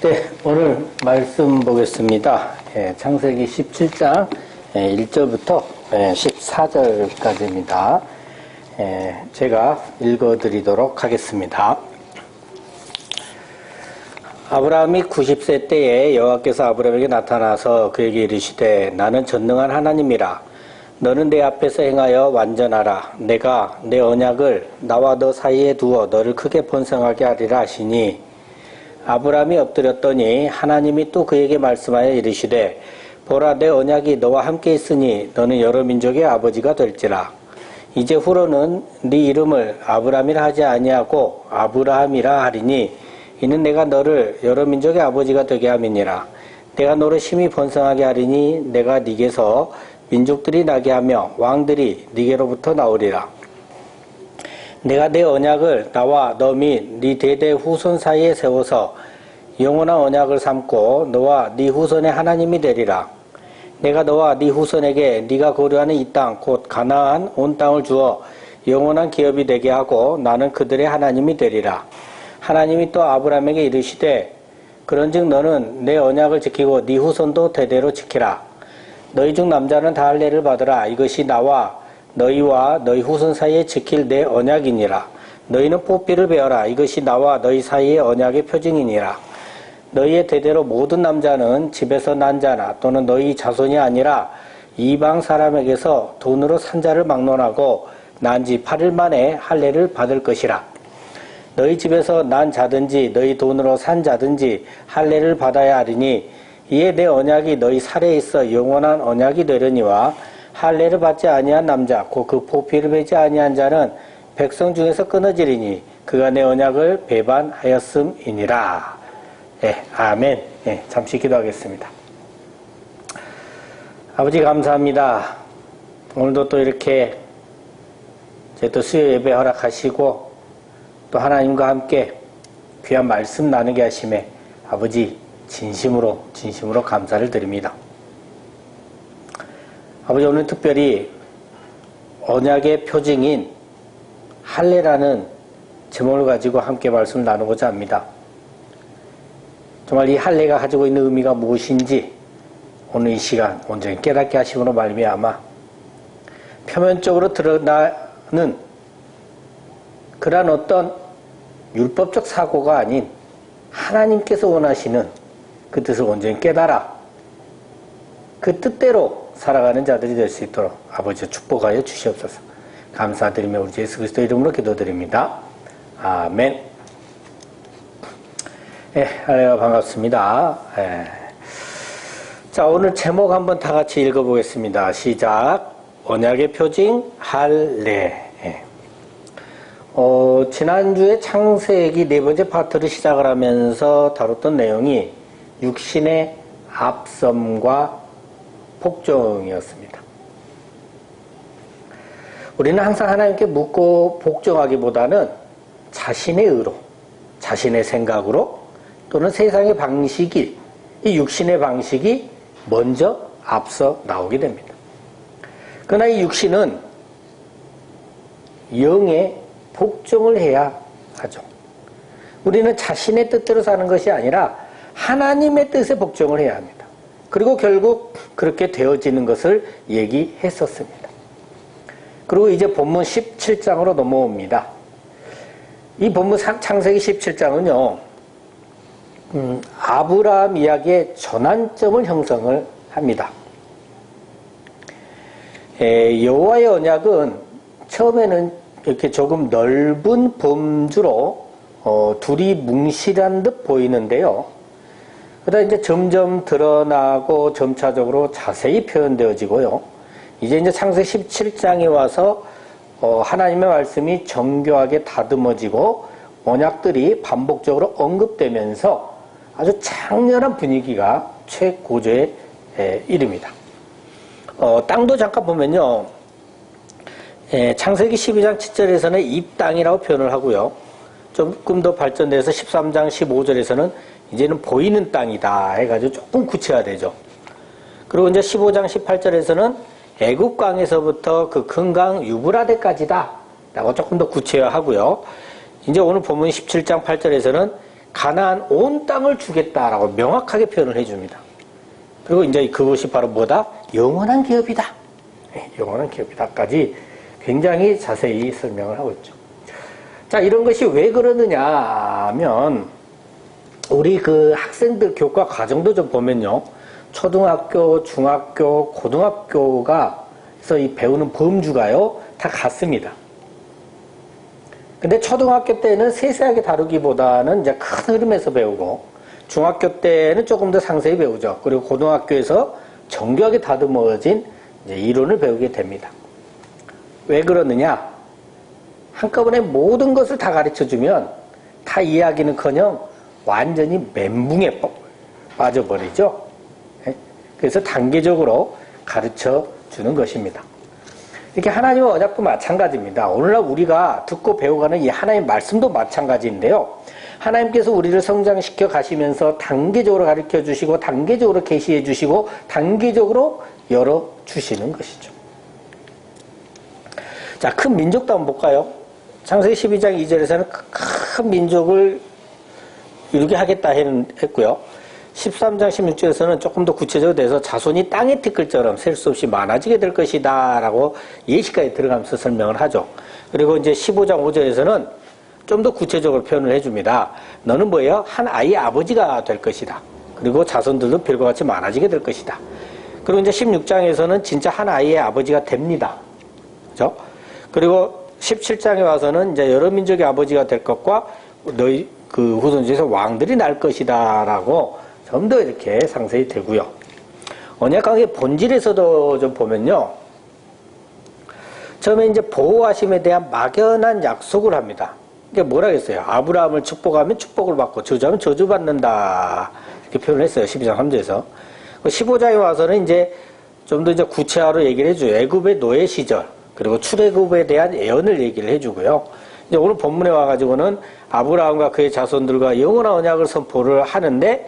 네, 오늘 말씀 보겠습니다. 창세기 17장 1절부터 14절까지입니다. 제가 읽어드리도록 하겠습니다. 아브라함이 90세 때에 여호와께서 아브라함에게 나타나서 그에게 이르시되 나는 전능한 하나님이라. 너는 내 앞에서 행하여 완전하라. 내가 내 언약을 나와 너 사이에 두어 너를 크게 번성하게 하리라 하시니 아브라함이 엎드렸더니 하나님이 또 그에게 말씀하여 이르시되 보라 내 언약이 너와 함께 있으니 너는 여러 민족의 아버지가 될지라. 이제 후로는 네 이름을 아브라함이라 하지 아니하고 아브라함이라 하리니 이는 내가 너를 여러 민족의 아버지가 되게 함이니라. 내가 너를 심히 번성하게 하리니 내가 네게서 민족들이 나게 하며 왕들이 네게로부터 나오리라. 내가 내 언약을 나와 너 및 네 대대 후손 사이에 세워서 영원한 언약을 삼고 너와 네 후손의 하나님이 되리라. 내가 너와 네 후손에게 네가 거류하는 이 땅 곧 가나안 온 땅을 주어 영원한 기업이 되게 하고 나는 그들의 하나님이 되리라. 하나님이 또 아브라함에게 이르시되 그런즉 너는 내 언약을 지키고 네 후손도 대대로 지키라. 너희 중 남자는 다 할례를 받으라. 이것이 나와 너희와 너희 후손 사이에 지킬 내 언약이니라. 너희는 뽑기를 배워라. 이것이 나와 너희 사이의 언약의 표징이니라. 너희의 대대로 모든 남자는 집에서 난 자나 또는 너희 자손이 아니라 이방 사람에게서 돈으로 산 자를 막론하고 난 지 8일 만에 할례를 받을 것이라. 너희 집에서 난 자든지 너희 돈으로 산 자든지 할례를 받아야 하리니 이에 내 언약이 너희 살에 있어 영원한 언약이 되려니와 할례를 받지 아니한 남자 곧 그 포피를 베지 아니한 자는 백성 중에서 끊어지리니 그가 내 언약을 배반하였음이니라. 아멘. 잠시 기도하겠습니다. 아버지 감사합니다. 오늘도 또 이렇게 또 수요 예배 허락하시고 또 하나님과 함께 귀한 말씀 나누게 하심에 아버지 진심으로 감사를 드립니다. 아버지 오늘 특별히 언약의 표징인 할례라는 제목을 가지고 함께 말씀을 나누고자 합니다. 정말 이 할례가 가지고 있는 의미가 무엇인지 오늘 이 시간 온전히 깨닫게 하심으로 말미암아 표면적으로 드러나는 그러한 어떤 율법적 사고가 아닌 하나님께서 원하시는 그 뜻을 온전히 깨달아 그 뜻대로 살아가는 자들이 될 수 있도록 아버지 축복하여 주시옵소서. 감사드리며 우리 예수 그리스도 이름으로 기도드립니다. 아멘. 할렐루야 반갑습니다. 자 오늘 제목 한번 다 같이 읽어보겠습니다. 시작. 언약의 표징 할례. 지난주에 창세기 네 번째 파트를 시작을 하면서 다뤘던 내용이 육신의 앞섬과 복종이었습니다. 우리는 항상 하나님께 묻고 복종하기보다는 자신의 의로, 자신의 생각으로 또는 세상의 방식이, 이 육신의 방식이 먼저 앞서 나오게 됩니다. 그러나 이 육신은 영의 복종을 해야 하죠. 우리는 자신의 뜻대로 사는 것이 아니라 하나님의 뜻에 복종을 해야 합니다. 그리고 결국 그렇게 되어지는 것을 얘기했었습니다. 그리고 이제 본문 17장으로 넘어옵니다. 이 본문 창세기 17장은요, 아브라함 이야기의 전환점을 형성을 합니다. 여호와의 언약은 처음에는 이렇게 조금 넓은 범주로 둘이 뭉실한 듯 보이는데요. 그러다 이제 점점 드러나고 점차적으로 자세히 표현되어지고요. 이제 창세기 17장에 와서 하나님의 말씀이 정교하게 다듬어지고 언약들이 반복적으로 언급되면서 아주 장렬한 분위기가 최고조에 이릅니다. 땅도 잠깐 보면요. 창세기 12장 7절에서는 이 땅이라고 표현을 하고요. 조금 더 발전돼서 13장 15절에서는 이제는 보이는 땅이다 해가지고 조금 구체화되죠. 그리고 이제 15장 18절에서는 애굽강에서부터 그 큰 강 유브라데까지다 라고 조금 더 구체화하고요. 이제 오늘 본문 17장 8절에서는 가나안 온 땅을 주겠다라고 명확하게 표현을 해줍니다. 그리고 이제 그것이 바로 뭐다? 영원한 기업이다. 영원한 기업이다까지 굉장히 자세히 설명을 하고 있죠. 자, 이런 것이 왜 그러느냐 하면 우리 그 학생들 교과 과정도 좀 보면요. 초등학교, 중학교, 고등학교가 그래서 이 배우는 범주가요. 다 같습니다. 근데 초등학교 때는 세세하게 다루기보다는 이제 큰 흐름에서 배우고 중학교 때는 조금 더 상세히 배우죠. 그리고 고등학교에서 정교하게 다듬어진 이제 이론을 배우게 됩니다. 왜 그러느냐? 한꺼번에 모든 것을 다 가르쳐주면 다 이해하기는커녕 완전히 멘붕에 빠져버리죠. 그래서 단계적으로 가르쳐주는 것입니다. 이렇게 하나님의 언약도 마찬가지입니다. 오늘날 우리가 듣고 배워가는 이 하나님의 말씀도 마찬가지인데요. 하나님께서 우리를 성장시켜 가시면서 단계적으로 가르쳐 주시고 단계적으로 계시해 주시고 단계적으로 열어주시는 것이죠. 자, 큰 민족도 한번 볼까요? 창세기 12장 2절에서는 큰 민족을 이루게 하겠다 했고요. 13장 16절에서는 조금 더 구체적으로 돼서 자손이 땅의 티끌처럼 셀 수 없이 많아지게 될 것이다 라고 예시까지 들어가면서 설명을 하죠. 그리고 이제 15장 5절에서는 좀 더 구체적으로 표현을 해줍니다. 너는 뭐예요? 한 아이의 아버지가 될 것이다. 그리고 자손들도 별과 같이 많아지게 될 것이다. 그리고 이제 16장에서는 진짜 한 아이의 아버지가 됩니다. 그죠? 그리고 17장에 와서는 이제 여러 민족의 아버지가 될 것과 너희 그 후손 중에서 왕들이 날 것이다 라고 좀 더 이렇게 상세히 되고요. 언약관계 본질에서도 좀 보면요. 처음에 이제 보호하심에 대한 막연한 약속을 합니다. 이게 뭐라 했어요? 아브라함을 축복하면 축복을 받고 저주하면 저주받는다. 이렇게 표현을 했어요. 12장 3절에서. 15장에 와서는 이제 좀 더 이제 구체화로 얘기를 해줘요. 애굽의 노예 시절, 그리고 출애굽에 대한 예언을 얘기를 해주고요. 이제 오늘 본문에 와가지고는 아브라함과 그의 자손들과 영원한 언약을 선포를 하는데,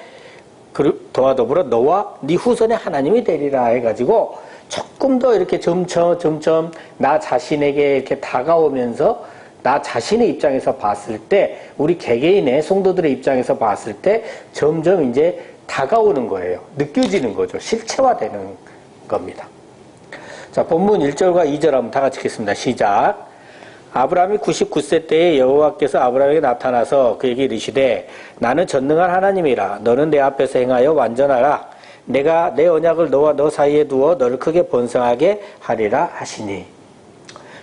더와 더불어 너와 네 후손의 하나님이 되리라 해가지고 조금 더 이렇게 점점 나 자신에게 이렇게 다가오면서 나 자신의 입장에서 봤을 때, 우리 개개인의 성도들의 입장에서 봤을 때 점점 이제 다가오는 거예요. 느껴지는 거죠. 실체화되는 겁니다. 자, 본문 1절과 2절 한번 다 같이 읽겠습니다. 시작. 아브라함이 99세 때에 여호와께서 아브라함에게 나타나서 그에게 이르시되 나는 전능한 하나님이라. 너는 내 앞에서 행하여 완전하라. 내가 내 언약을 너와 너 사이에 두어 너를 크게 번성하게 하리라 하시니.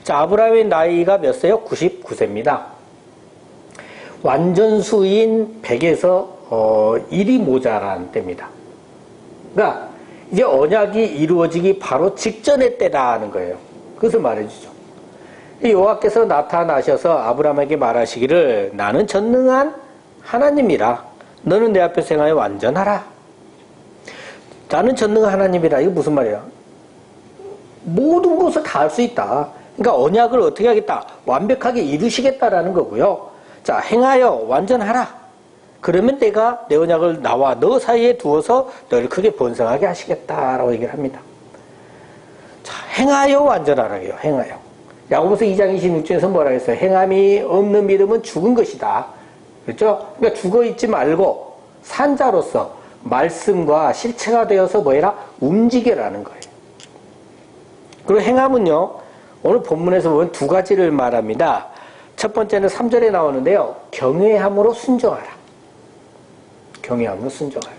자, 아브라함의 나이가 몇 세요? 99세입니다. 완전수인 100에서 1이 모자란 때입니다. 그러니까 이제 언약이 이루어지기 바로 직전의 때라는 거예요. 그것을 말해주죠. 여호와께서 나타나셔서 아브라함에게 말하시기를 나는 전능한 하나님이라. 너는 내 앞에서 행하여 완전하라. 나는 전능한 하나님이라. 이거 무슨 말이야? 모든 것을 다 할 수 있다. 그러니까 언약을 어떻게 하겠다? 완벽하게 이루시겠다라는 거고요. 자, 행하여 완전하라. 그러면 내가 내 언약을 나와 너 사이에 두어서 너를 크게 번성하게 하시겠다라고 얘기를 합니다. 자, 행하여 완전하라고요. 행하여. 야고보서 2장 26절에서 뭐라 했어요? 행함이 없는 믿음은 죽은 것이다. 그렇죠? 그러니까 죽어있지 말고 산자로서 말씀과 실체가 되어서 뭐해라? 움직여라는 거예요. 그리고 행함은요, 오늘 본문에서 보면 두 가지를 말합니다. 첫 번째는 3절에 나오는데요. 경외함으로 순종하라. 경외함으로 순종하라.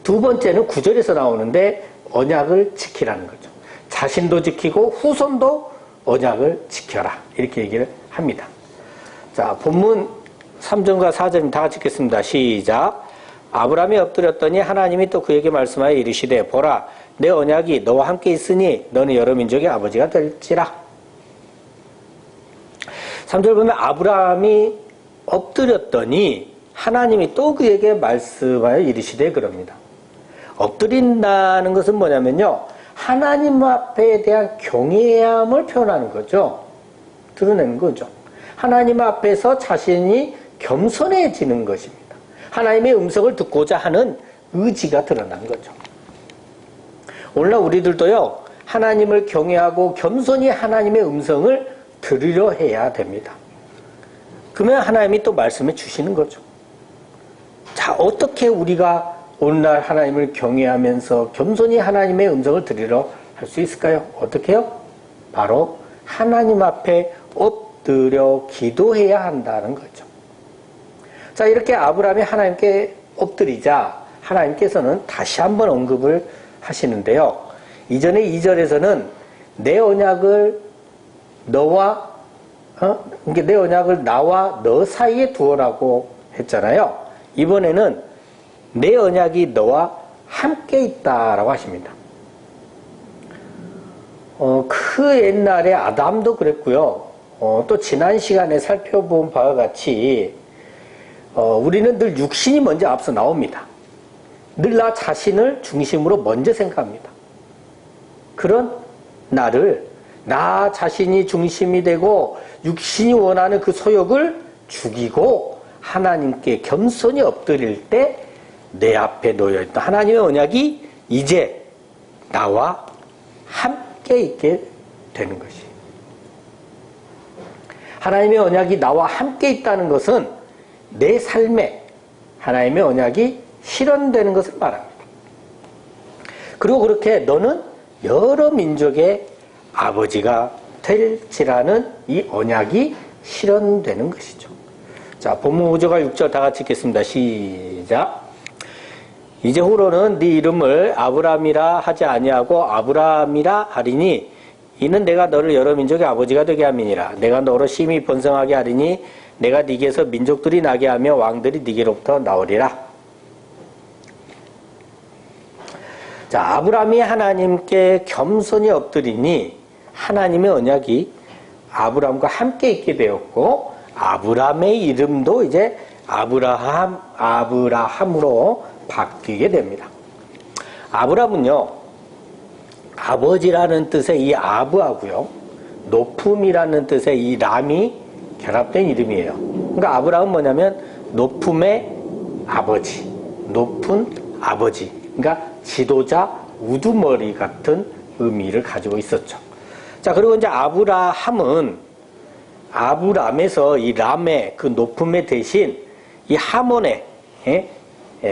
두 번째는 9절에서 나오는데 언약을 지키라는 거죠. 자신도 지키고 후손도 언약을 지켜라. 이렇게 얘기를 합니다. 자, 본문 3절과 4절 다 같이 읽겠습니다. 시작. 아브라함이 엎드렸더니 하나님이 또 그에게 말씀하여 이르시되 보라 내 언약이 너와 함께 있으니 너는 여러 민족의 아버지가 될지라. 3절 보면 아브라함이 엎드렸더니 하나님이 또 그에게 말씀하여 이르시되 그럽니다. 엎드린다는 것은 뭐냐면요. 하나님 앞에 대한 경외함을 표현하는 거죠. 드러내는 거죠. 하나님 앞에서 자신이 겸손해지는 것입니다. 하나님의 음성을 듣고자 하는 의지가 드러난 거죠. 오늘날 우리들도요. 하나님을 경외하고 겸손히 하나님의 음성을 들으려 해야 됩니다. 그러면 하나님이 또 말씀해 주시는 거죠. 자, 어떻게 우리가 오늘날 하나님을 경외하면서 겸손히 하나님의 음성을 들으러 할 수 있을까요? 어떻게 해요? 바로 하나님 앞에 엎드려 기도해야 한다는 거죠. 자, 이렇게 아브라함이 하나님께 엎드리자 하나님께서는 다시 한번 언급을 하시는데요. 이전에 2절에서는 내 언약을 너와 내 언약을 나와 너 사이에 두어라고 했잖아요. 이번에는 내 언약이 너와 함께 있다라고 하십니다. 그 옛날에 아담도 그랬고요. 또 지난 시간에 살펴본 바와 같이 우리는 늘 육신이 먼저 앞서 나옵니다. 늘 나 자신을 중심으로 먼저 생각합니다. 그런 나를 나 자신이 중심이 되고 육신이 원하는 그 소욕을 죽이고 하나님께 겸손히 엎드릴 때 내 앞에 놓여있던 하나님의 언약이 이제 나와 함께 있게 되는 것이. 하나님의 언약이 나와 함께 있다는 것은 내 삶에 하나님의 언약이 실현되는 것을 말합니다. 그리고 그렇게 너는 여러 민족의 아버지가 될지라는 이 언약이 실현되는 것이죠. 자, 본문 5절과 6절 다 같이 읽겠습니다. 시작. 이제후로는 네 이름을 아브람이라 하지 아니하고 아브람이라 하리니 이는 내가 너를 여러 민족의 아버지가 되게 함이니라. 내가 너로 심히 번성하게 하리니 내가 네게서 민족들이 나게 하며 왕들이 네게로부터 나오리라. 자, 아브람이 하나님께 겸손히 엎드리니 하나님의 언약이 아브람과 함께 있게 되었고 아브람의 이름도 이제 아브라함으로 바뀌게 됩니다. 아브람은요, 아버지라는 뜻의 이 아브하고요, 높음이라는 뜻의 이 람이 결합된 이름이에요. 그러니까 아브람은 뭐냐면 높음의 아버지, 높은 아버지. 그러니까 지도자, 우두머리 같은 의미를 가지고 있었죠. 자, 그리고 이제 아브라함은 아브람에서 이 람의 그 높음의 대신 이 하몬의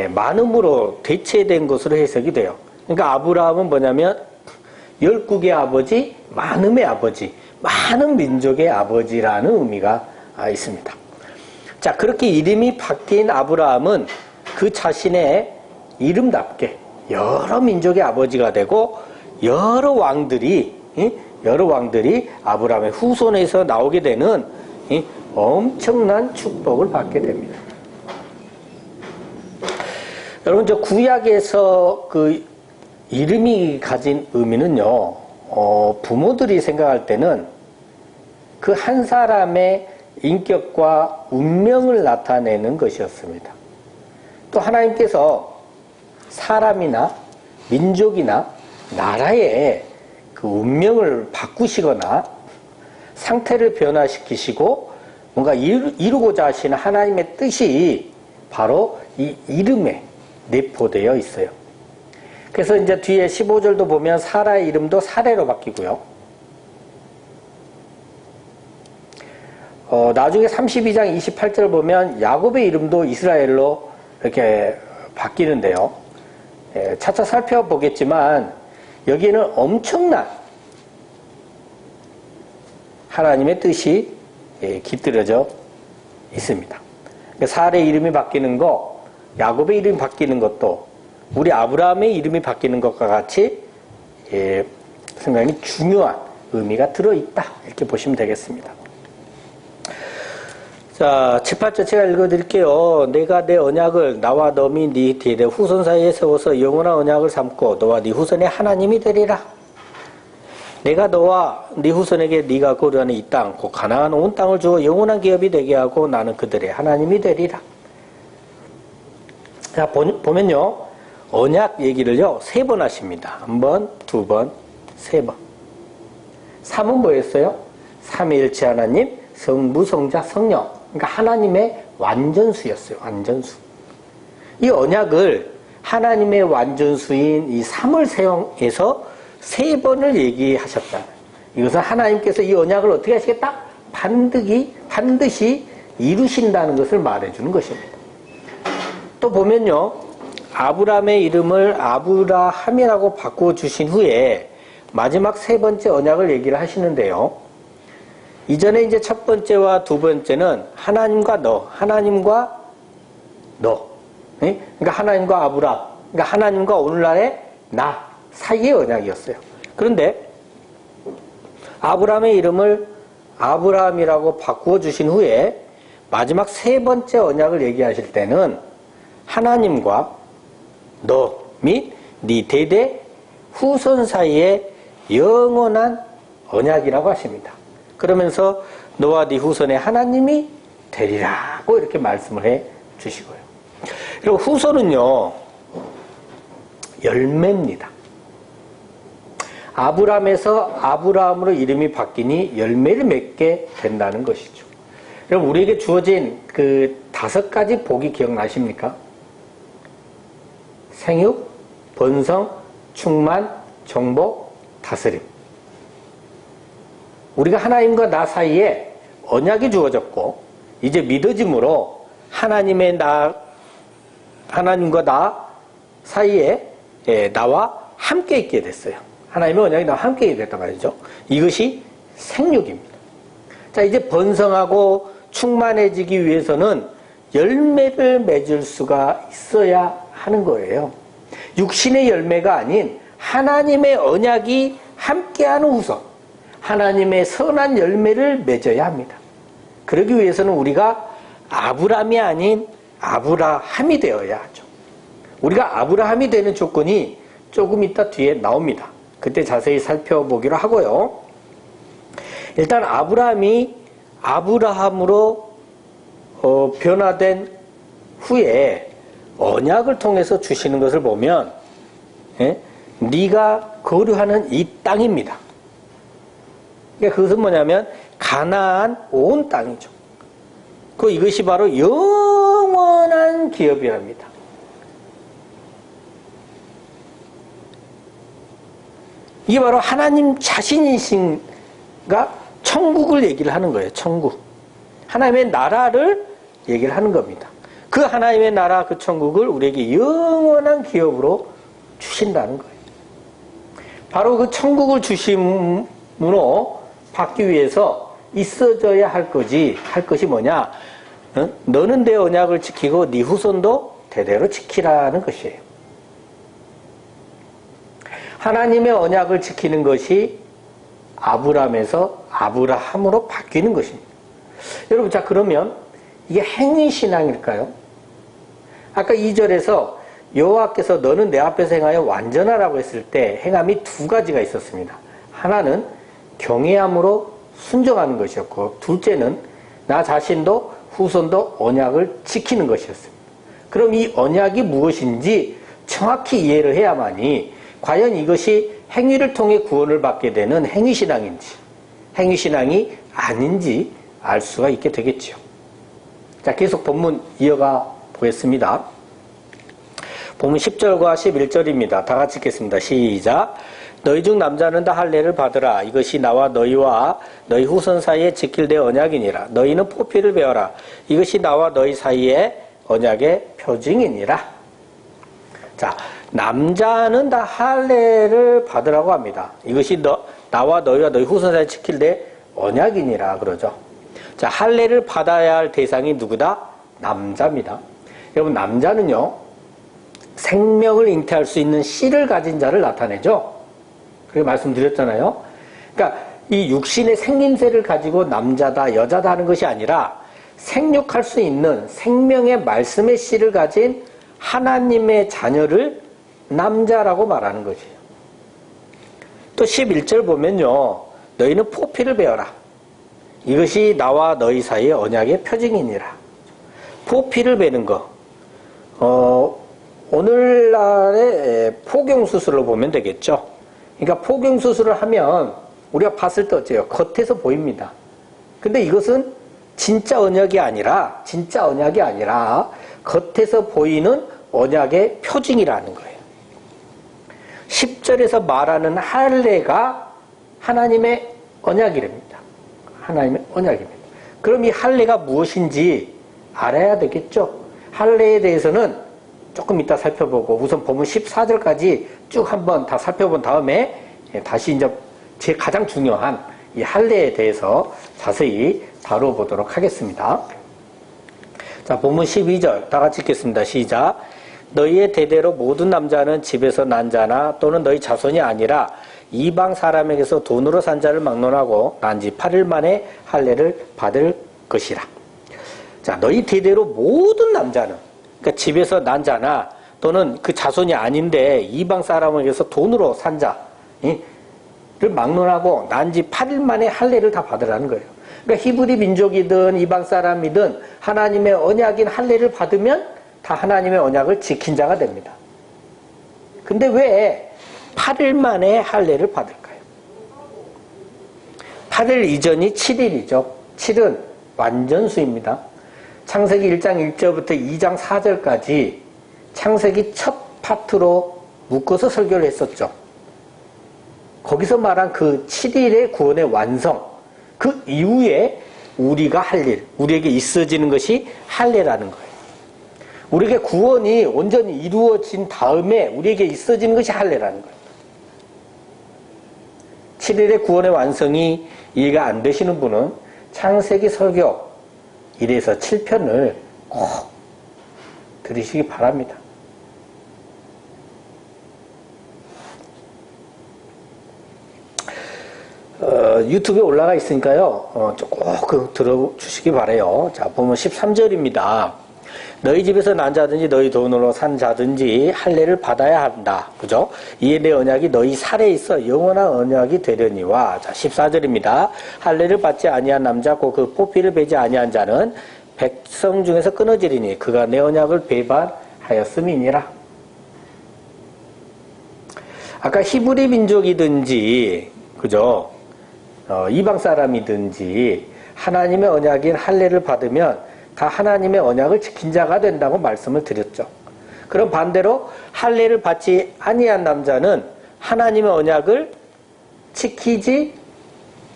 많음으로 대체된 것으로 해석이 돼요. 그러니까 아브라함은 뭐냐면 열국의 아버지, 많음의 아버지, 많은 민족의 아버지라는 의미가 있습니다. 자, 그렇게 이름이 바뀐 아브라함은 그 자신의 이름답게 여러 민족의 아버지가 되고 여러 왕들이 아브라함의 후손에서 나오게 되는 엄청난 축복을 받게 됩니다. 여러분, 저 구약에서 그 이름이 가진 의미는요, 부모들이 생각할 때는 그 한 사람의 인격과 운명을 나타내는 것이었습니다. 또 하나님께서 사람이나 민족이나 나라의 그 운명을 바꾸시거나 상태를 변화시키시고 뭔가 이루고자 하시는 하나님의 뜻이 바로 이 이름에 내포되어 있어요. 그래서 이제 뒤에 15절도 보면 사라의 이름도 사레로 바뀌고요. 나중에 32장 28절 보면 야곱의 이름도 이스라엘로 이렇게 바뀌는데요. 차차 살펴보겠지만 여기에는 엄청난 하나님의 뜻이 깃들여져 있습니다. 사레의 이름이 바뀌는 거, 야곱의 이름이 바뀌는 것도 우리 아브라함의 이름이 바뀌는 것과 같이 상당히 중요한 의미가 들어있다, 이렇게 보시면 되겠습니다. 자, 7, 8절 제가 읽어드릴게요. 내가 내 언약을 나와 너 및 네 뒤에 내 후손 사이에 세워서 영원한 언약을 삼고 너와 네 후손의 하나님이 되리라. 내가 너와 네 후손에게 네가 거류하는 이 땅, 곧 가나안 온 땅을 주어 영원한 기업이 되게 하고 나는 그들의 하나님이 되리라. 자, 보면요, 언약 얘기를요 3번 하십니다. 1번, 2번, 3번. 3은 뭐였어요? 삼위일체 하나님, 성부, 성자, 성령. 그러니까 하나님의 완전수였어요. 완전수. 이 언약을 하나님의 완전수인 이 3을 사용해서 3번을 얘기하셨다. 이것은 하나님께서 이 언약을 어떻게 하시겠다? 반드시 이루신다는 것을 말해주는 것입니다. 또 보면요, 아브라함의 이름을 아브라함이라고 바꿔주신 후에 마지막 세 번째 언약을 얘기를 하시는데요. 이전에 이제 첫 번째와 두 번째는 하나님과 너, 하나님과 너. 그러니까 하나님과 아브라함, 그러니까 하나님과 오늘날의 나 사이의 언약이었어요. 그런데 아브라함의 이름을 아브라함이라고 바꾸어 주신 후에 마지막 세 번째 언약을 얘기하실 때는 하나님과 너 및 네 대대 후손 사이의 영원한 언약이라고 하십니다. 그러면서 너와 네 후손의 하나님이 되리라고 이렇게 말씀을 해 주시고요. 그리고 후손은요, 열매입니다. 아브라함에서 아브라함으로 이름이 바뀌니 열매를 맺게 된다는 것이죠. 여러분, 우리에게 주어진 그 5가지 복이 기억나십니까? 생육, 번성, 충만, 정복, 다스림. 우리가 하나님과 나 사이에 언약이 주어졌고 이제 믿어짐으로 하나님과 나 사이에 나와 함께 있게 됐어요. 하나님의 언약이 나와 함께 있게 됐단 말이죠. 이것이 생육입니다. 자, 이제 번성하고 충만해지기 위해서는 열매를 맺을 수가 있어야 하는 거예요. 육신의 열매가 아닌 하나님의 언약이 함께하는 후손, 하나님의 선한 열매를 맺어야 합니다. 그러기 위해서는 우리가 아브라함이 아닌 아브라함이 되어야 하죠. 우리가 아브라함이 되는 조건이 조금 이따 뒤에 나옵니다. 그때 자세히 살펴보기로 하고요. 일단 아브라함이 아브라함으로 변화된 후에 언약을 통해서 주시는 것을 보면 네가 거류하는 이 땅입니다. 그러니까 그것은 뭐냐면 가나안 온 땅이죠. 이것이 바로 영원한 기업이랍니다. 이게 바로 하나님 자신이신가 천국을 얘기를 하는 거예요. 천국. 하나님의 나라를 얘기를 하는 겁니다. 그 하나님의 나라, 그 천국을 우리에게 영원한 기업으로 주신다는 거예요. 바로 그 천국을 주심으로 받기 위해서 있어져야 할 것이 뭐냐? 너는 내 언약을 지키고 네 후손도 대대로 지키라는 것이에요. 하나님의 언약을 지키는 것이 아브라함에서 아브라함으로 바뀌는 것입니다. 여러분, 자, 그러면 이게 행위신앙일까요? 아까 2절에서 여호와께서 너는 내 앞에서 행하여 완전하라고 했을 때 행함이 2가지가 있었습니다. 하나는 경외함으로 순종하는 것이었고, 둘째는 나 자신도 후손도 언약을 지키는 것이었습니다. 그럼 이 언약이 무엇인지 정확히 이해를 해야만이 과연 이것이 행위를 통해 구원을 받게 되는 행위신앙인지 행위신앙이 아닌지 알 수가 있게 되겠죠. 자, 계속 본문 이어가 보겠습니다. 본문 10절과 11절입니다. 다 같이 읽겠습니다. 시작. 너희 중 남자는 다 할례를 받으라. 이것이 나와 너희와 너희 후손 사이에 지킬 내 언약이니라. 너희는 포피를 베어라. 이것이 나와 너희 사이에 언약의 표징이니라. 자, 남자는 다 할례를 받으라고 합니다. 이것이 나와 너희와 너희 후손 사이에 지킬 내 언약이니라 그러죠. 자, 할례를 받아야 할 대상이 누구다? 남자입니다. 여러분, 남자는요, 생명을 잉태할 수 있는 씨를 가진 자를 나타내죠. 그렇게 말씀드렸잖아요. 그러니까 이 육신의 생김새를 가지고 남자다, 여자다 하는 것이 아니라 생육할 수 있는 생명의 말씀의 씨를 가진 하나님의 자녀를 남자라고 말하는 것이에요. 또 11절 보면요, 너희는 포피를 베어라. 이것이 나와 너희 사이의 언약의 표징이니라. 포피를 베는 거, 오늘날의 포경수술로 보면 되겠죠. 그러니까 포경수술을 하면 우리가 봤을 때 어째요? 겉에서 보입니다. 근데 이것은 진짜 언약이 아니라 겉에서 보이는 언약의 표징이라는 거예요. 10절에서 말하는 할례가 하나님의 언약이랍니다. 하나님의 언약입니다. 그럼 이 할례가 무엇인지 알아야 되겠죠. 할례에 대해서는 조금 이따 살펴보고 우선 본문 14절까지 쭉 한번 다 살펴본 다음에 다시 이제 제 가장 중요한 이 할례에 대해서 자세히 다뤄보도록 하겠습니다. 자, 본문 12절 다 같이 읽겠습니다. 시작. 너희의 대대로 모든 남자는 집에서 난 자나 또는 너희 자손이 아니라 이방 사람에게서 돈으로 산 자를 막론하고 난 지 8일 만에 할례를 받을 것이라. 자, 너희 대대로 모든 남자는, 그러니까 집에서 난 자나 또는 그 자손이 아닌데 이방 사람에게서 돈으로 산 자를 막론하고 난 지 8일 만에 할례를 다 받으라는 거예요. 그러니까 히브리 민족이든 이방 사람이든 하나님의 언약인 할례를 받으면 다 하나님의 언약을 지킨 자가 됩니다. 근데 왜 8일 만에 할례를 받을까요? 8일 이전이 7일이죠. 7은 완전수입니다. 창세기 1장 1절부터 2장 4절까지 창세기 첫 파트로 묶어서 설교를 했었죠. 거기서 말한 그 7일의 구원의 완성, 그 이후에 우리가 할 일, 우리에게 있어지는 것이 할례라는 거예요. 우리에게 구원이 온전히 이루어진 다음에 우리에게 있어지는 것이 할례라는 거예요. 7일의 구원의 완성이 이해가 안 되시는 분은 창세기 설교 1에서 7편을 꼭 들으시기 바랍니다. 유튜브에 올라가 있으니까요. 꼭 들어주시기 바라요. 자, 보면 13절입니다. 너희 집에서 난 자든지 너희 돈으로 산 자든지 할례를 받아야 한다. 그죠? 이에 내 언약이 너희 살에 있어 영원한 언약이 되려니와. 자, 14절입니다. 할례를 받지 아니한 남자 곧 그 포피를 베지 아니한 자는 백성 중에서 끊어지리니 그가 내 언약을 배반하였음이니라. 아까 히브리 민족이든지 그죠? 이방 사람이든지 하나님의 언약인 할례를 받으면 다 하나님의 언약을 지킨 자가 된다고 말씀을 드렸죠. 그럼 반대로 할례를 받지 아니한 남자는 하나님의 언약을 지키지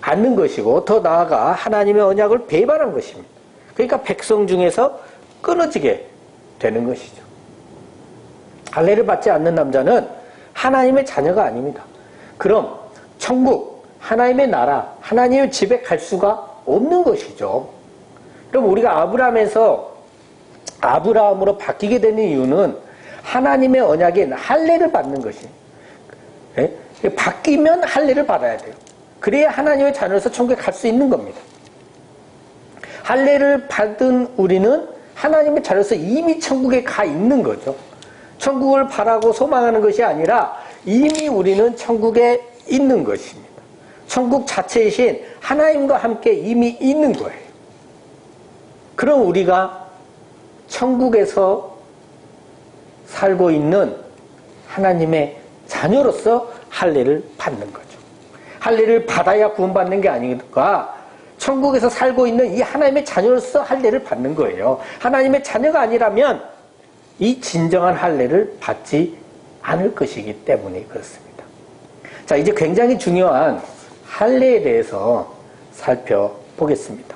않는 것이고 더 나아가 하나님의 언약을 배반한 것입니다. 그러니까 백성 중에서 끊어지게 되는 것이죠. 할례를 받지 않는 남자는 하나님의 자녀가 아닙니다. 그럼 천국, 하나님의 나라, 하나님의 집에 갈 수가 없는 것이죠. 그럼 우리가 아브라함으로 바뀌게 되는 이유는 하나님의 언약인 할례를 받는 것이. 네? 바뀌면 할례를 받아야 돼요. 그래야 하나님의 자녀로서 천국에 갈 수 있는 겁니다. 할례를 받은 우리는 하나님의 자녀로서 이미 천국에 가 있는 거죠. 천국을 바라고 소망하는 것이 아니라 이미 우리는 천국에 있는 것입니다. 천국 자체이신 하나님과 함께 이미 있는 거예요. 그럼 우리가 천국에서 살고 있는 하나님의 자녀로서 할례를 받는 거죠. 할례를 받아야 구원받는 게 아니라 천국에서 살고 있는 이 하나님의 자녀로서 할례를 받는 거예요. 하나님의 자녀가 아니라면 이 진정한 할례를 받지 않을 것이기 때문에 그렇습니다. 자, 이제 굉장히 중요한 할례에 대해서 살펴보겠습니다.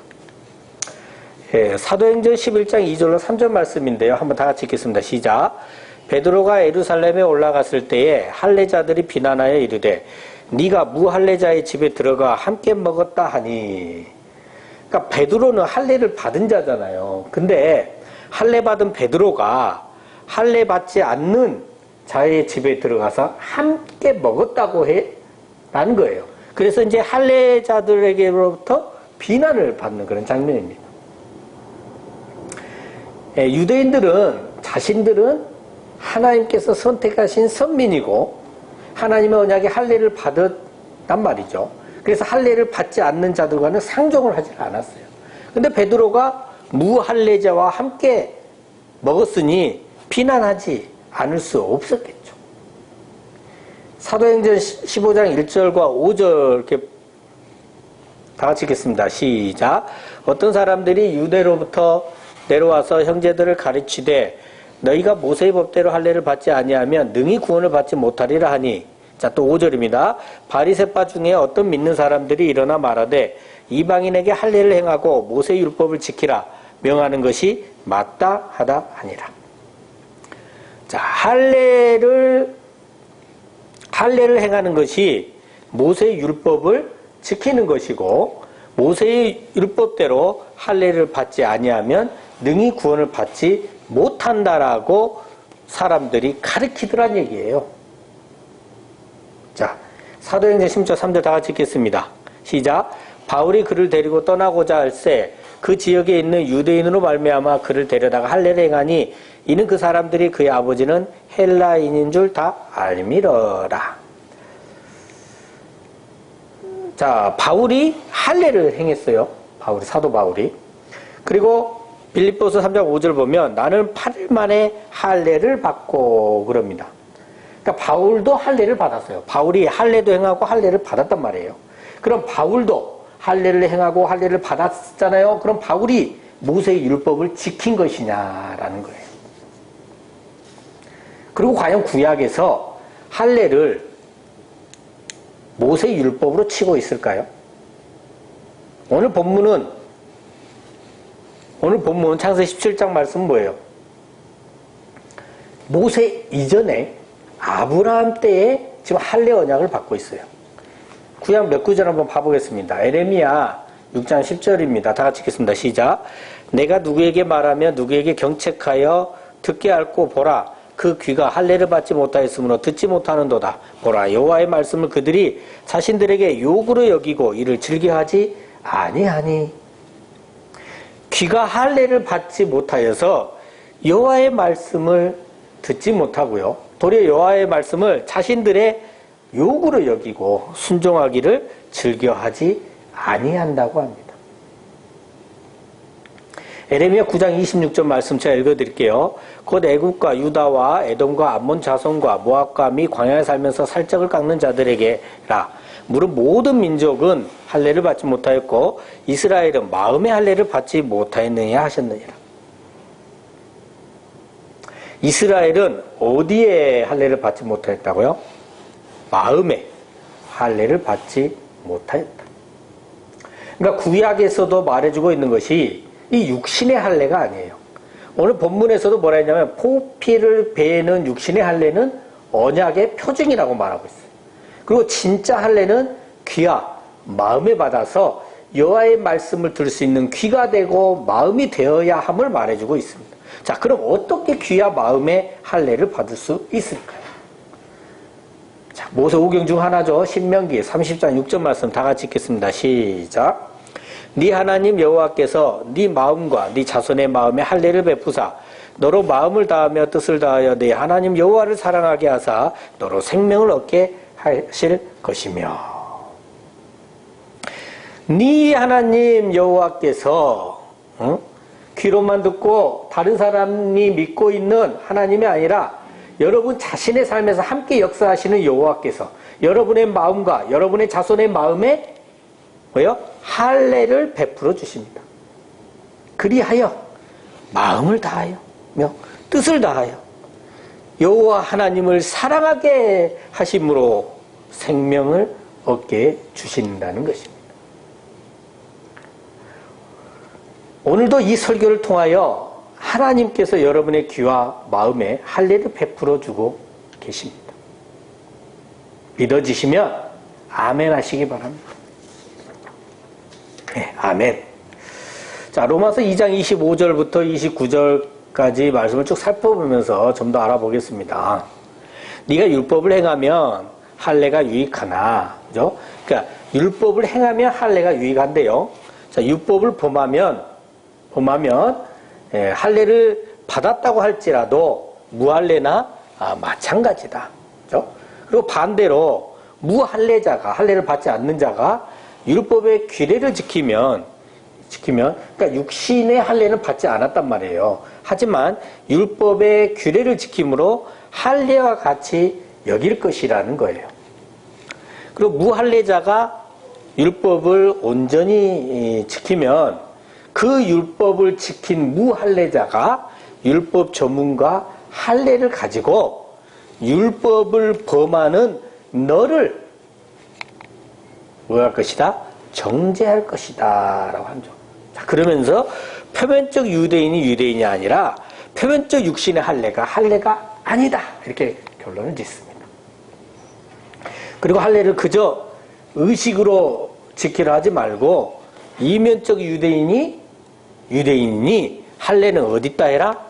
사도행전 11장 2절로 3절 말씀인데요. 한번 다 같이 읽겠습니다. 시작. 베드로가 예루살렘에 올라갔을 때에 할례자들이 비난하여 이르되 네가 무할례자의 집에 들어가 함께 먹었다 하니. 그러니까 베드로는 할례를 받은 자잖아요. 근데 할례 받은 베드로가 할례 받지 않는 자의 집에 들어가서 함께 먹었다고 라는 거예요. 그래서 이제 할례자들에게로부터 비난을 받는 그런 장면입니다. 유대인들은 자신들은 하나님께서 선택하신 선민이고 하나님의 언약의 할례를 받았단 말이죠. 그래서 할례를 받지 않는 자들과는 상종을 하지 않았어요. 근데 베드로가 무할례자와 함께 먹었으니 비난하지 않을 수 없었겠죠. 사도행전 15장 1절과 5절 이렇게 다 같이 읽겠습니다. 시작. 어떤 사람들이 유대로부터 내려와서 형제들을 가르치되 너희가 모세의 법대로 할례를 받지 아니하면 능히 구원을 받지 못하리라 하니. 자, 또 5절입니다. 바리새파 중에 어떤 믿는 사람들이 일어나 말하되 이방인에게 할례를 행하고 모세의 율법을 지키라 명하는 것이 마땅하다 하니라. 자, 할례를 행하는 것이 모세의 율법을 지키는 것이고, 모세의 율법대로 할례를 받지 아니하면 능히 구원을 받지 못한다라고 사람들이 가르치더란 얘기예요. 자, 사도행전 10장 3절 다 같이 읽겠습니다. 시작. 바울이 그를 데리고 떠나고자 할새 그 지역에 있는 유대인으로 말미암아 그를 데려다가 할례를 행하니 이는 그 사람들이 그의 아버지는 헬라인인 줄 다 알미러라. 자, 바울이 할례를 행했어요. 사도 바울이. 그리고 빌립보서 3장 5절 보면 나는 8일 만에 할례를 받고 그럽니다. 그러니까 바울도 할례를 받았어요. 바울이 할례도 행하고 할례를 받았단 말이에요. 그럼 바울도 할례를 행하고 할례를 받았잖아요. 그럼 바울이 모세의 율법을 지킨 것이냐라는 거예요. 그리고 과연 구약에서 할례를 모세의 율법으로 치고 있을까요? 오늘 본문 창세기 17장 말씀은 뭐예요? 모세 이전에 아브라함 때에 지금 할례 언약을 받고 있어요. 구약 몇 구절 한번 봐보겠습니다. 에레미야 6장 10절입니다. 다 같이 읽겠습니다. 시작. 내가 누구에게 말하며 누구에게 경책하여 듣게 할고 보라. 그 귀가 할례를 받지 못하였으므로 듣지 못하는도다. 보라, 여호와의 말씀을 그들이 자신들에게 욕으로 여기고 이를 즐겨하지 아니하니. 귀가 할례를 받지 못하여서 여호와의 말씀을 듣지 못하고요. 도리어 여호와의 말씀을 자신들의 욕으로 여기고 순종하기를 즐겨하지 아니한다고 합니다. 에레미야 9장 26절 말씀 제가 읽어드릴게요. 곧 애굽과 유다와 에돔과 암몬 자손과 모압과 미 광야에 살면서 살짝을 깎는 자들에게라. 무릇 모든 민족은 할례를 받지 못하였고 이스라엘은 마음의 할례를 받지 못하였느냐 하셨느니라. 이스라엘은 어디에 할례를 받지 못하였다고요? 마음에 할례를 받지 못하였다. 그러니까 구약에서도 말해주고 있는 것이 이 육신의 할례가 아니에요. 오늘 본문에서도 뭐라 했냐면 포피를 베는 육신의 할례는 언약의 표징이라고 말하고 있어요. 그리고 진짜 할례는 귀와 마음에 받아서 여호와의 말씀을 들을 수 있는 귀가 되고 마음이 되어야 함을 말해주고 있습니다. 자, 그럼 어떻게 귀와 마음의 할례를 받을 수 있을까요? 자, 모세 오경 중 하나죠. 신명기 30장 6절 말씀 다 같이 읽겠습니다. 시작. 네 하나님 여호와께서 네 마음과 네 자손의 마음에 할례를 베푸사 너로 마음을 다하며 뜻을 다하여 네 하나님 여호와를 사랑하게 하사 너로 생명을 얻게 하실 것이며. 네 하나님 여호와께서 귀로만 듣고 다른 사람이 믿고 있는 하나님이 아니라 여러분 자신의 삶에서 함께 역사하시는 여호와께서 여러분의 마음과 여러분의 자손의 마음에 뭐요? 할례를 베풀어 주십니다. 그리하여 마음을 다하여 뜻을 다하여 여호와 하나님을 사랑하게 하심으로 생명을 얻게 주신다는 것입니다. 오늘도 이 설교를 통하여 하나님께서 여러분의 귀와 마음에 할례를 베풀어 주고 계십니다. 믿어지시면 아멘 하시기 바랍니다. 네, 아멘. 자, 로마서 2장 25절부터 29절까지 말씀을 쭉 살펴보면서 좀 더 알아보겠습니다. 네가 율법을 행하면 할례가 유익하나, 그죠? 그러니까 율법을 행하면 할례가 유익한데요. 자, 율법을 범하면 할례를 받았다고 할지라도 무할례나 마찬가지다. 그죠? 그리고 반대로 무할례자가 할례를 받지 않는 자가 율법의 규례를 지키면 그러니까 육신의 할례는 받지 않았단 말이에요. 하지만 율법의 규례를 지킴으로 할례와 같이 여길 것이라는 거예요. 그리고 무할례자가 율법을 온전히 지키면 그 율법을 지킨 무할례자가 율법 전문가 할례를 가지고 율법을 범하는 너를 뭐 할 것이다? 정죄할 것이다 라고 하죠. 자, 그러면서 표면적 유대인이 유대인이 아니라 표면적 육신의 할례가 할례가 아니다 이렇게 결론을 짓습니다. 그리고 할례를 그저 의식으로 지키려 하지 말고 이면적 유대인이 할례는 어디다 해라?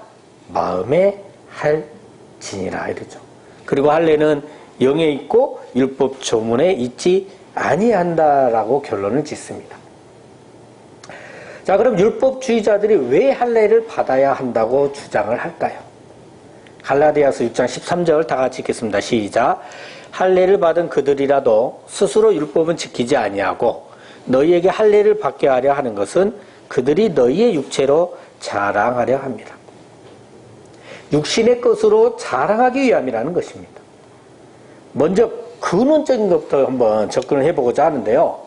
마음에 할지니라 이러죠. 그리고 할례는 영에 있고 율법 조문에 있지 아니한다라고 결론을 짓습니다. 자, 그럼 율법주의자들이 왜 할례를 받아야 한다고 주장을 할까요? 갈라디아서 6장 13절 다 같이 읽겠습니다. 시작. 할례를 받은 그들이라도 스스로 율법은 지키지 아니하고 너희에게 할례를 받게 하려 하는 것은 그들이 너희의 육체로 자랑하려 합니다. 육신의 것으로 자랑하기 위함이라는 것입니다. 먼저 근원적인 것부터 한번 접근을 해보고자 하는데요.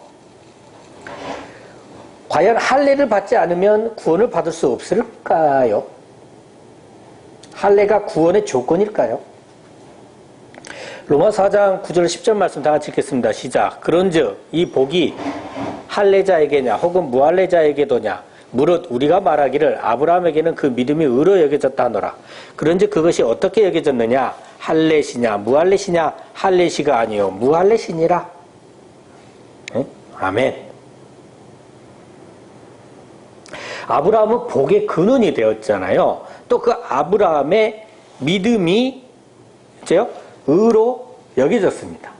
과연 할례를 받지 않으면 구원을 받을 수 없을까요? 할례가 구원의 조건일까요? 로마 4장 9절 10절 말씀 다 같이 읽겠습니다. 시작. 그런즉 이 복이 할례자에게냐 혹은 무할례자에게도냐 무릇 우리가 말하기를 아브라함에게는 그 믿음이 의로 여겨졌다 하노라. 그런즉 그것이 어떻게 여겨졌느냐? 할례시냐 무할례시냐? 할례시가 아니요 무할례시니라. 네? 아멘. 아브라함은 복의 근원이 되었잖아요. 또 그 아브라함의 믿음이 의로 여겨졌습니다.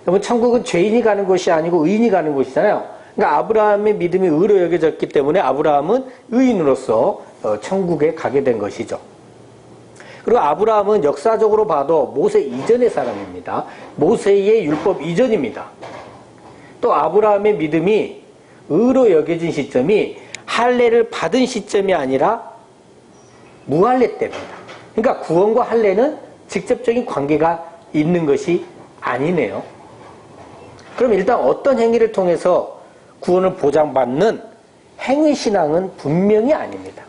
그러면 천국은 죄인이 가는 곳이 아니고 의인이 가는 곳이잖아요. 그러니까 아브라함의 믿음이 의로 여겨졌기 때문에 아브라함은 의인으로서 천국에 가게 된 것이죠. 그리고 아브라함은 역사적으로 봐도 모세 이전의 사람입니다. 모세의 율법 이전입니다. 또 아브라함의 믿음이 의로 여겨진 시점이 할례를 받은 시점이 아니라 무할례 때입니다. 그러니까 구원과 할례는 직접적인 관계가 있는 것이 아니네요. 그럼 일단 어떤 행위를 통해서 구원을 보장받는 행위신앙은 분명히 아닙니다.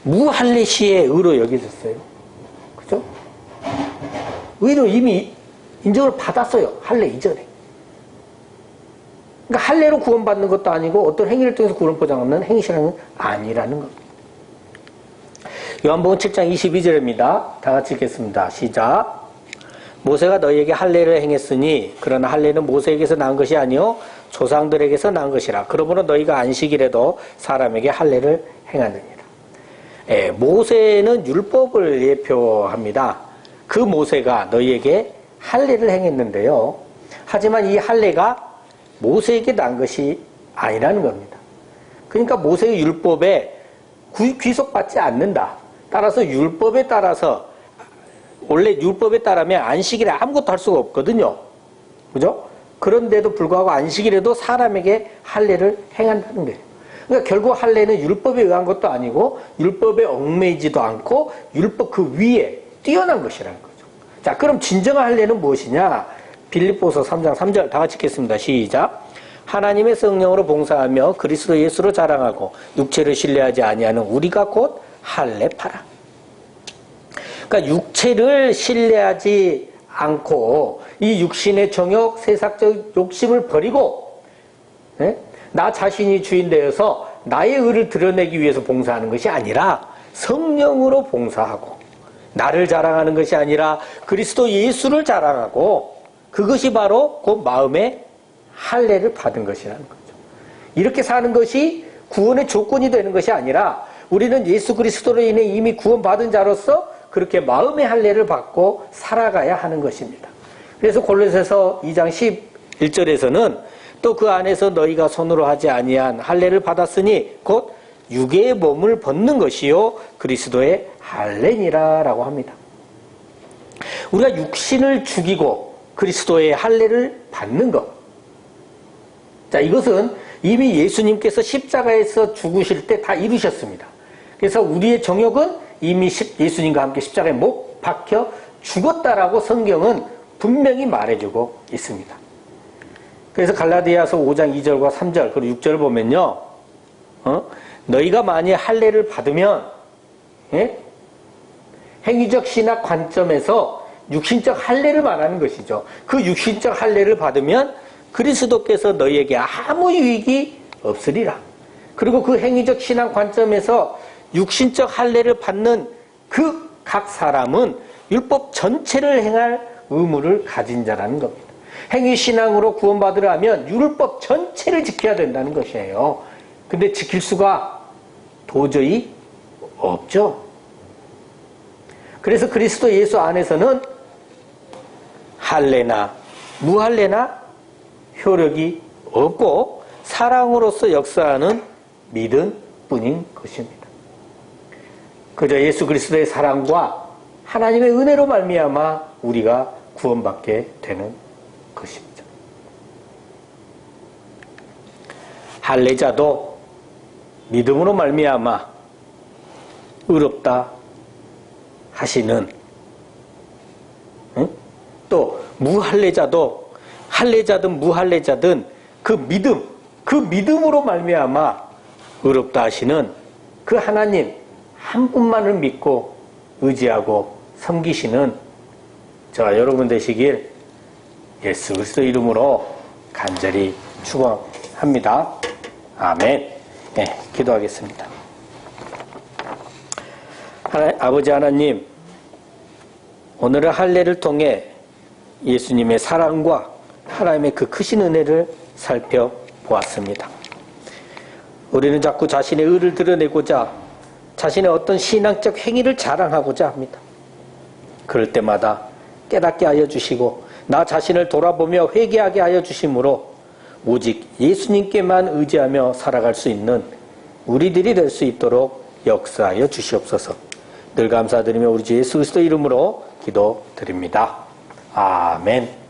무할례 시에 의로 여겨졌어요. 그죠? 의로 이미 인정을 받았어요. 할례 이전에. 그러니까 할례로 구원받는 것도 아니고 어떤 행위를 통해서 구원을 보장받는 행위신앙은 아니라는 겁니다. 요한복음 7장 22절입니다. 다 같이 읽겠습니다. 시작. 모세가 너희에게 할례를 행했으니 그러나 할례는 모세에게서 난 것이 아니요 조상들에게서 난 것이라. 그러므로 너희가 안식일에도 사람에게 할례를 행하느니라. 예, 모세는 율법을 예표합니다. 그 모세가 너희에게 할례를 행했는데요. 하지만 이 할례가 모세에게 난 것이 아니라는 겁니다. 그러니까 모세의 율법에 귀속받지 않는다. 따라서 율법에 따라서 원래 율법에 따르면 안식일에 아무것도 할 수가 없거든요. 그죠? 그런데도 불구하고 안식일에도 사람에게 할례를 행한다는 거예요. 그러니까 결국 할례는 율법에 의한 것도 아니고 율법에 얽매이지도 않고 율법 그 위에 뛰어난 것이라는 거죠. 자, 그럼 진정한 할례는 무엇이냐? 빌립보서 3장 3절 다 같이 읽겠습니다. 시작. 하나님의 성령으로 봉사하며 그리스도 예수로 자랑하고 육체를 신뢰하지 아니하는 우리가 곧 할례파라. 그러니까 육체를 신뢰하지 않고 이 육신의 정욕, 세상적 욕심을 버리고 나 자신이 주인 되어서 나의 의를 드러내기 위해서 봉사하는 것이 아니라 성령으로 봉사하고 나를 자랑하는 것이 아니라 그리스도 예수를 자랑하고 그것이 바로 그 마음의 할례를 받은 것이라는 거죠. 이렇게 사는 것이 구원의 조건이 되는 것이 아니라 우리는 예수 그리스도로 인해 이미 구원받은 자로서 그렇게 마음의 할례를 받고 살아가야 하는 것입니다. 그래서 골로새서 2장 11절에서는 또 그 안에서 너희가 손으로 하지 아니한 할례를 받았으니 곧 육의 몸을 벗는 것이요 그리스도의 할례니라 라고 합니다. 우리가 육신을 죽이고 그리스도의 할례를 받는 것. 자, 이것은 이미 예수님께서 십자가에서 죽으실 때 다 이루셨습니다. 그래서 우리의 정욕은 이미 예수님과 함께 십자가에 못 박혀 죽었다라고 성경은 분명히 말해주고 있습니다. 그래서 갈라디아서 5장 2절과 3절 그리고 6절을 보면요. 너희가 만약 할례를 받으면 행위적 신학 관점에서 육신적 할례를 말하는 것이죠. 그 육신적 할례를 받으면 그리스도께서 너희에게 아무 유익이 없으리라. 그리고 그 행위적 신앙 관점에서 육신적 할례를 받는 그 각 사람은 율법 전체를 행할 의무를 가진 자라는 겁니다. 행위신앙으로 구원받으려 하면 율법 전체를 지켜야 된다는 것이에요. 근데 지킬 수가 도저히 없죠. 그래서 그리스도 예수 안에서는 할례나 무할례나 효력이 없고 사랑으로서 역사하는 믿음뿐인 것입니다. 그저 예수 그리스도의 사랑과 하나님의 은혜로 말미암아 우리가 구원받게 되는 것입니다. 할례자도 믿음으로 말미암아 의롭다 하시는, 또 무할례자도 할례자든 무할례자든 그 믿음으로 말미암아 의롭다 하시는 그 하나님 한 분만을 믿고 의지하고 섬기시는 저와 여러분 되시길 예수 그리스도 이름으로 간절히 축원합니다. 아멘. 네, 기도하겠습니다. 아버지 하나님, 오늘은 할례를 통해 예수님의 사랑과 하나님의 그 크신 은혜를 살펴보았습니다. 우리는 자꾸 자신의 의를 드러내고자 자신의 어떤 신앙적 행위를 자랑하고자 합니다. 그럴 때마다 깨닫게 하여 주시고 나 자신을 돌아보며 회개하게 하여 주심으로 오직 예수님께만 의지하며 살아갈 수 있는 우리들이 될 수 있도록 역사하여 주시옵소서. 늘 감사드리며 우리 주 예수 그리스도 이름으로 기도드립니다. 아멘.